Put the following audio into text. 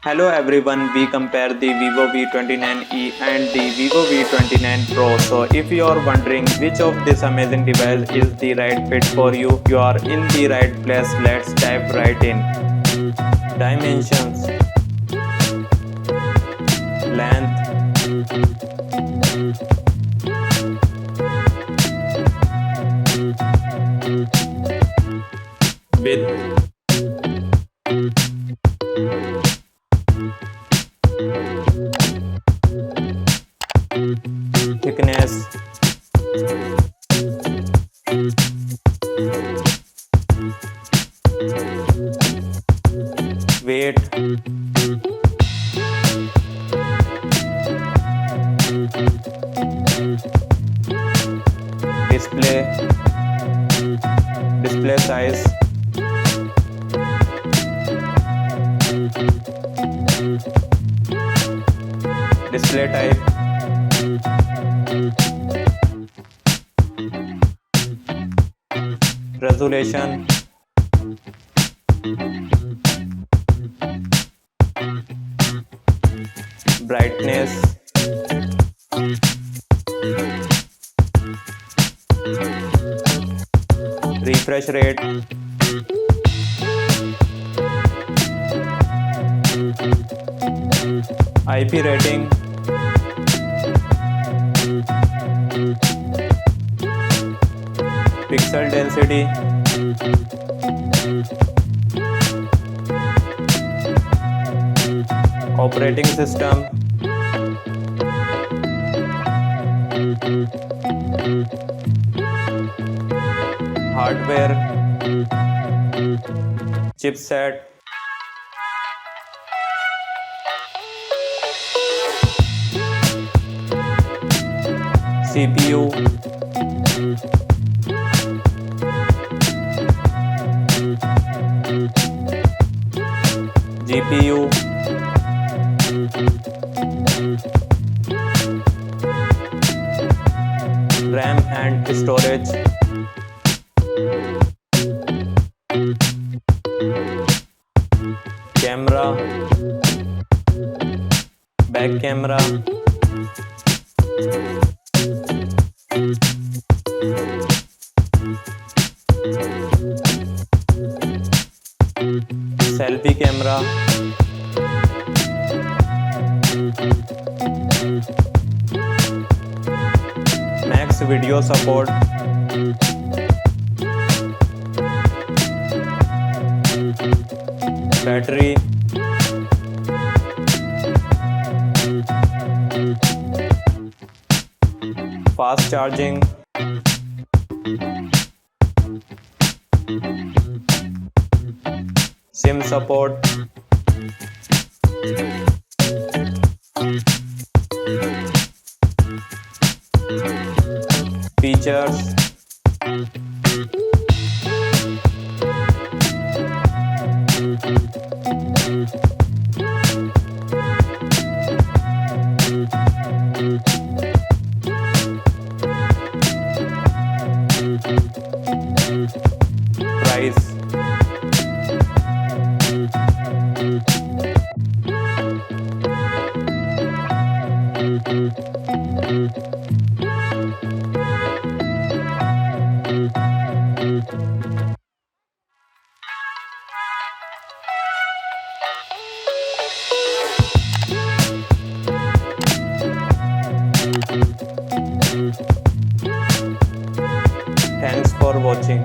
Hello everyone, we compare the Vivo V29e and the Vivo V29 Pro. So if you are wondering which of this amazing device is the right fit for you, you are in the right place. Let's dive right in. Dimensions, length, width, thickness, weight, display size, display type, resolution, brightness, refresh rate, IP rating, pixel density, operating system, hardware, chipset, CPU, GPU, RAM and storage, camera, back camera, selfie camera, max video support, battery, fast charging, SIM support, features, price, thanks for watching.